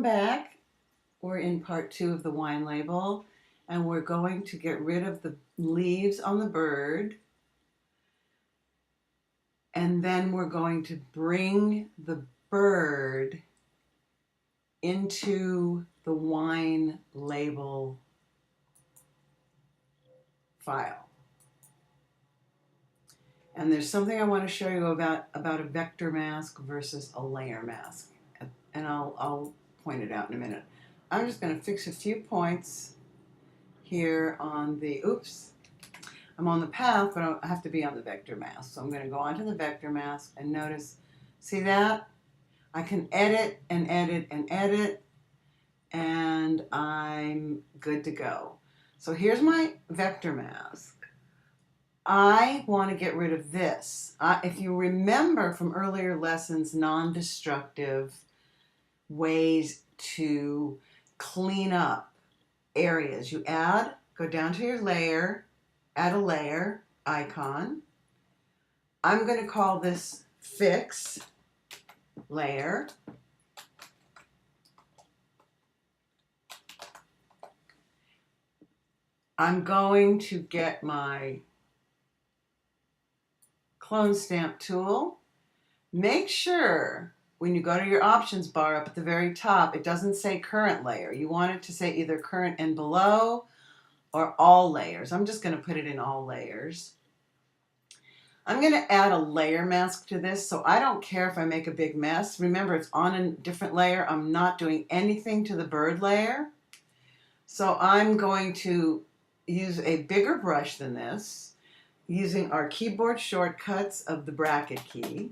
Welcome back. We're in part 2 of the wine label, and we're going to get rid of the leaves on the bird, and then we're going to bring the bird into the wine label file. And there's something I want to show you about a vector mask versus a layer mask, and I'll point it out in a minute. I'm just going to fix a few points here on the, oops, I'm on the path, but I have to be on the vector mask. So I'm going to go onto the vector mask and notice, see that? I can edit and edit and edit, and I'm good to go. So here's my vector mask. I want to get rid of this. If you remember from earlier lessons, non-destructive ways to clean up areas. You go down to your layer, add a layer icon. I'm going to call this fix layer. I'm going to get my clone stamp tool. Make sure when you go to your options bar up at the very top, it doesn't say current layer. You want it to say either current and below or all layers. I'm just going to put it in all layers. I'm going to add a layer mask to this, so I don't care if I make a big mess. Remember, it's on a different layer. I'm not doing anything to the bird layer. So I'm going to use a bigger brush than this, using our keyboard shortcuts of the bracket key.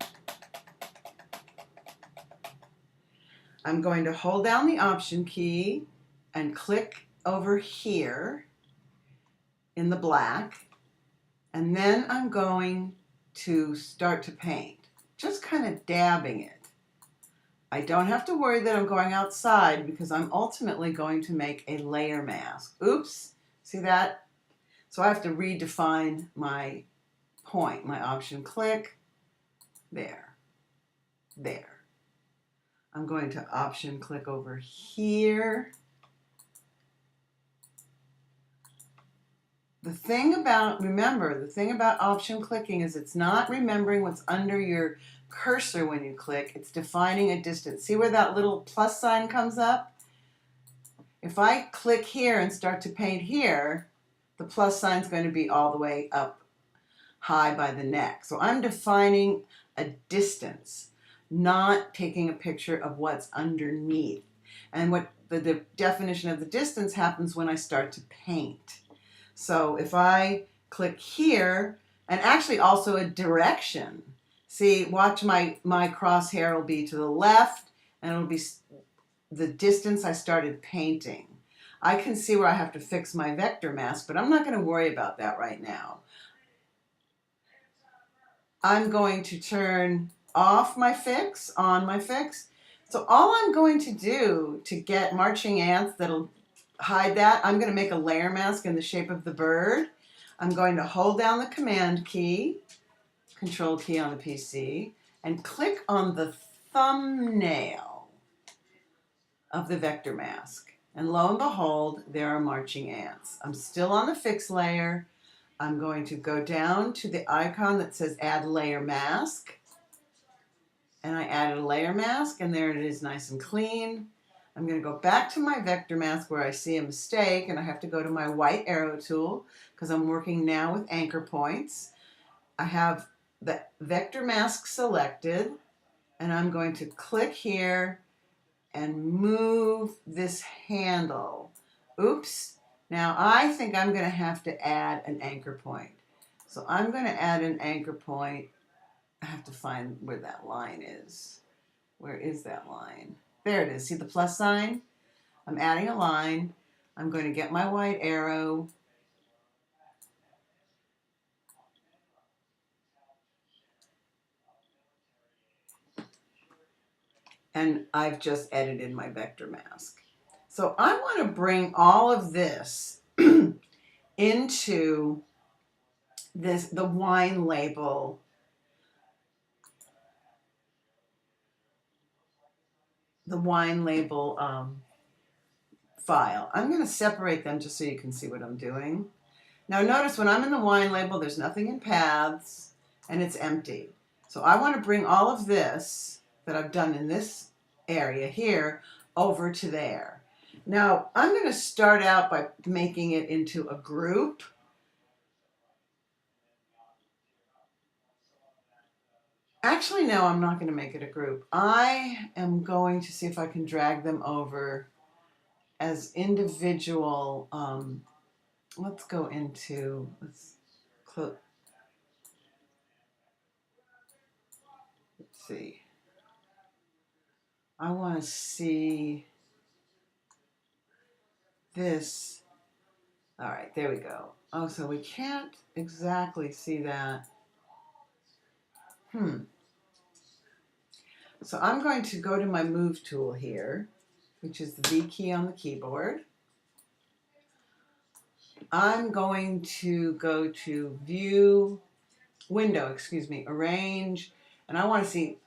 I'm going to hold down the Option key and click over here in the black, and then I'm going to start to paint, just kind of dabbing it. I don't have to worry that I'm going outside because I'm ultimately going to make a layer mask. Oops, see that? So I have to redefine my point, my Option click, there. I'm going to Option click over here. Remember, the thing about Option clicking is it's not remembering what's under your cursor when you click, it's defining a distance. See where that little plus sign comes up? If I click here and start to paint here, the plus sign is going to be all the way up high by the neck. So I'm defining a distance, not taking a picture of what's underneath. And what the definition of the distance happens when I start to paint. So if I click here, and actually also a direction, see, watch my crosshair will be to the left, and it'll be the distance I started painting. I can see where I have to fix my vector mask, but I'm not going to worry about that right now. I'm going to turn off my fix, on my fix. So all I'm going to do to get marching ants that'll hide that, I'm going to make a layer mask in the shape of the bird. I'm going to hold down the Command key, Control key on the PC, and click on the thumbnail of the vector mask. And lo and behold, there are marching ants. I'm still on the fix layer. I'm going to go down to the icon that says Add Layer Mask. And I added a layer mask, and there it is, nice and clean. I'm going to go back to my vector mask where I see a mistake, and I have to go to my white arrow tool because I'm working now with anchor points. I have the vector mask selected, and I'm going to click here and move this handle. Oops. Now I think I'm going to have to add an anchor point. So I'm going to add an anchor point. I have to find where that line is. Where is that line? There it is. See the plus sign? I'm adding a line. I'm going to get my white arrow. And I've just edited my vector mask. So I want to bring all of this into the wine label the wine label file. I'm going to separate them just so you can see what I'm doing. Now notice when I'm in the wine label, there's nothing in paths and it's empty. So I want to bring all of this that I've done in this area here over to there. Now I'm going to start out by making it into a group. Actually, no, I'm not going to make it a group. I am going to see if I can drag them over as individual. Let's go into, let's see. I want to see this. All right, there we go. Oh, so we can't exactly see that. So I'm going to go to my move tool here, which is the V key on the keyboard. I'm going to go to view, window, arrange, and I want to see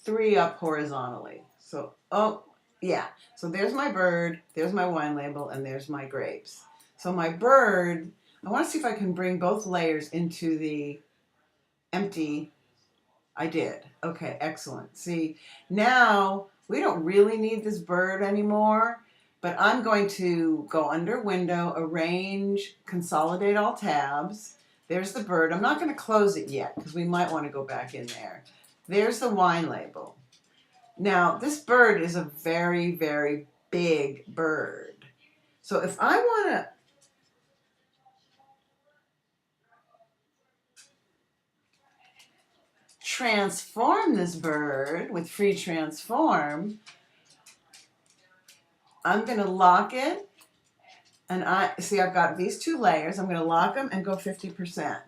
3 up horizontally. So, oh, yeah. So there's my bird, there's my wine label, and there's my grapes. So my bird, I want to see if I can bring both layers into the empty. I did. Okay, excellent. See, now we don't really need this bird anymore, but I'm going to go under window, arrange, consolidate all tabs. There's the bird. I'm not going to close it yet because we might want to go back in there. There's the wine label. Now, this bird is a very, very big bird. So if I want to transform this bird with free transform, I'm going to lock it. And I see I've got these 2 layers. I'm going to lock them and go 50%.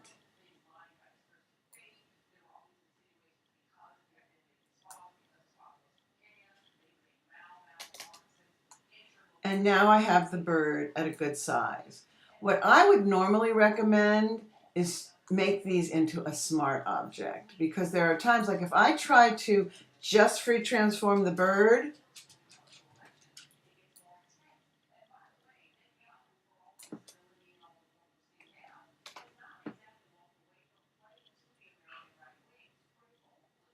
And now I have the bird at a good size. What I would normally recommend is make these into a smart object, because there are times like if I try to just free transform the bird,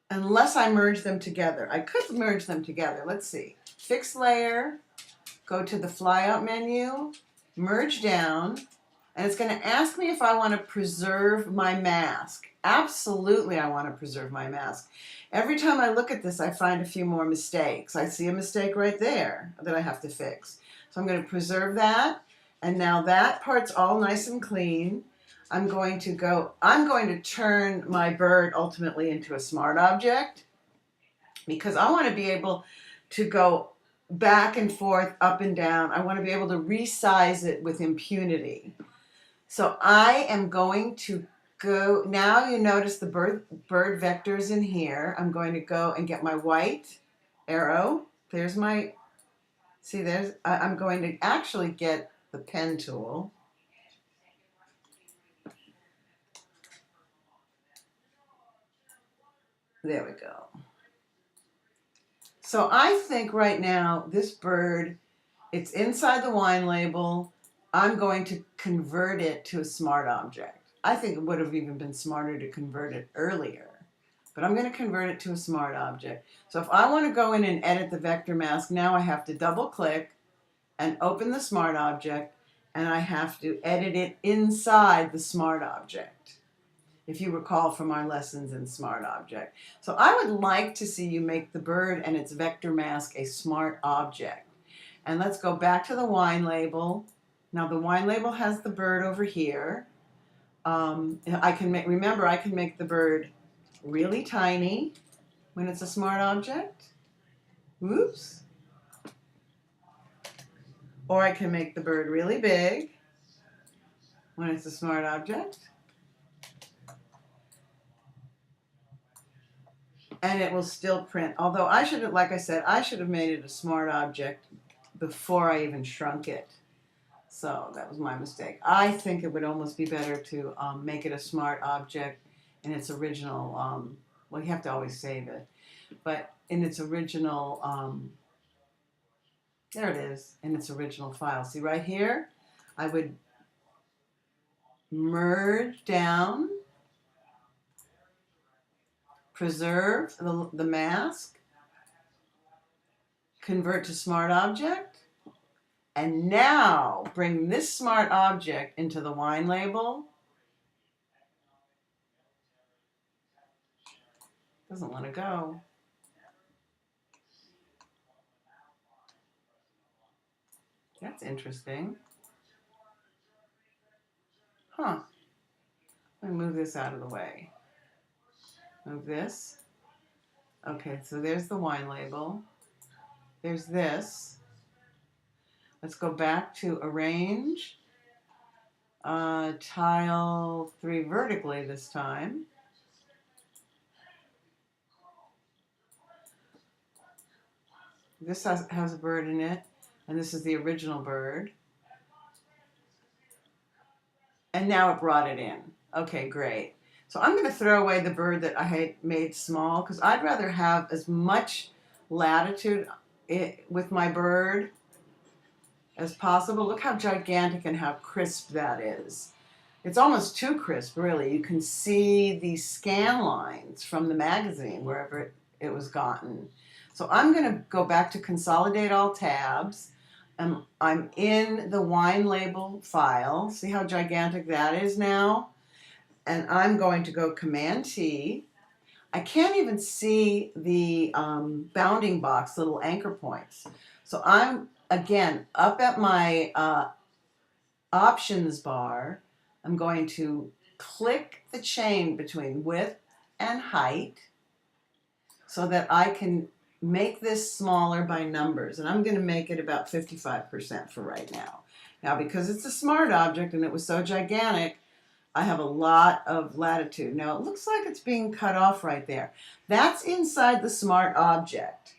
unless I merge them together. I could merge them together. Let's see. Fix layer, go to the flyout menu, merge down, and it's going to ask me if I want to preserve my mask. Absolutely, I want to preserve my mask. Every time I look at this, I find a few more mistakes. I see a mistake right there that I have to fix. So I'm going to preserve that, and now that part's all nice and clean. I'm going to turn my bird ultimately into a smart object, because I want to be able to go back and forth, up and down. I want to be able to resize it with impunity. So I am going to go, now you notice the bird vectors in here. I'm going to go and get my white arrow. There's my, see there's, I'm going to actually get the pen tool. There we go. So I think right now this bird, it's inside the wine label. I'm going to convert it to a smart object. I think it would have even been smarter to convert it earlier, but I'm going to convert it to a smart object. So if I want to go in and edit the vector mask, now I have to double click and open the smart object, and I have to edit it inside the smart object, if you recall from our lessons in smart object. So I would like to see you make the bird and its vector mask a smart object. And let's go back to the wine label. Now the wine label has the bird over here. I can make the bird really tiny when it's a smart object. Whoops. Or I can make the bird really big when it's a smart object. And it will still print. Although I should have, like I said, I should have made it a smart object before I even shrunk it. So that was my mistake. I think it would almost be better to make it a smart object in its original, well, you have to always save it, but in its original There it is in its original file. See right here, I would merge down, preserve the mask, convert to smart object, and now bring this smart object into the wine label. Doesn't want to go. That's interesting. Huh. Let me move this out of the way. Move this. Okay, so there's the wine label. There's this. Let's go back to arrange. Tile 3 vertically this time. This has a bird in it, and this is the original bird. And now it brought it in. Okay, great. So I'm going to throw away the bird that I had made small because I'd rather have as much latitude with my bird as possible. Look how gigantic and how crisp that is. It's almost too crisp, really. You can see the scan lines from the magazine, wherever it was gotten. So I'm going to go back to consolidate all tabs. I'm in the wine label file. See how gigantic that is now? And I'm going to go Command T. I can't even see the bounding box, little anchor points. So I'm, again, up at my options bar. I'm going to click the chain between width and height so that I can make this smaller by numbers. And I'm going to make it about 55% for right now. Now, because it's a smart object and it was so gigantic, I have a lot of latitude. Now, it looks like it's being cut off right there. That's inside the smart object.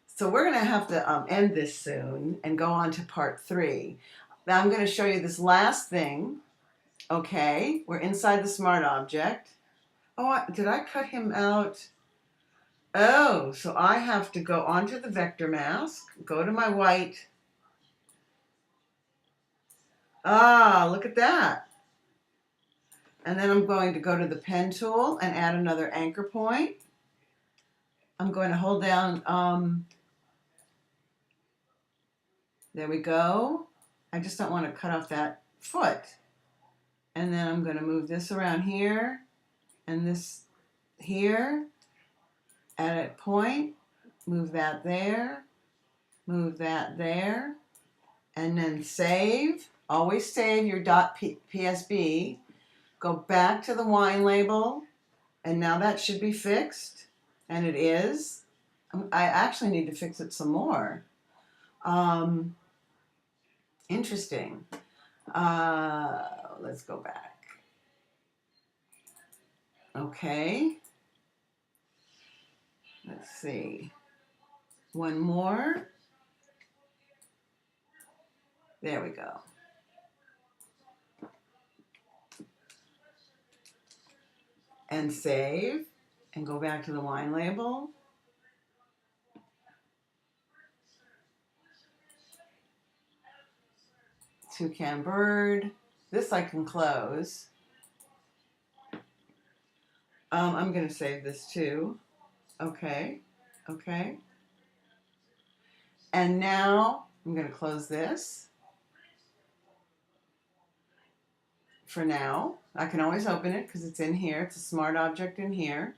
So we're going to have to end this soon and go on to part 3. Now, I'm going to show you this last thing. Okay, we're inside the smart object. Oh, did I cut him out? Oh, so I have to go onto the vector mask, go to my white. Ah, look at that. And then I'm going to go to the pen tool and add another anchor point. I'm going to hold down, there we go. I just don't want to cut off that foot. And then I'm going to move this around here and this here. Add a point, move that there, move that there, and then save. Always save your .psb. Go back to the wine label, and now that should be fixed, and it is. I actually need to fix it some more. Interesting. Let's go back. Okay. Let's see. One more. There we go. And save. And go back to the wine label. Toucan bird. This I can close. I'm going to save this too. Okay. Okay. And now I'm going to close this. For now, I can always open it because it's in here. It's a smart object in here.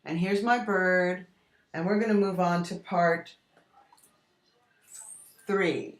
And here's my bird. And we're going to move on to part 3.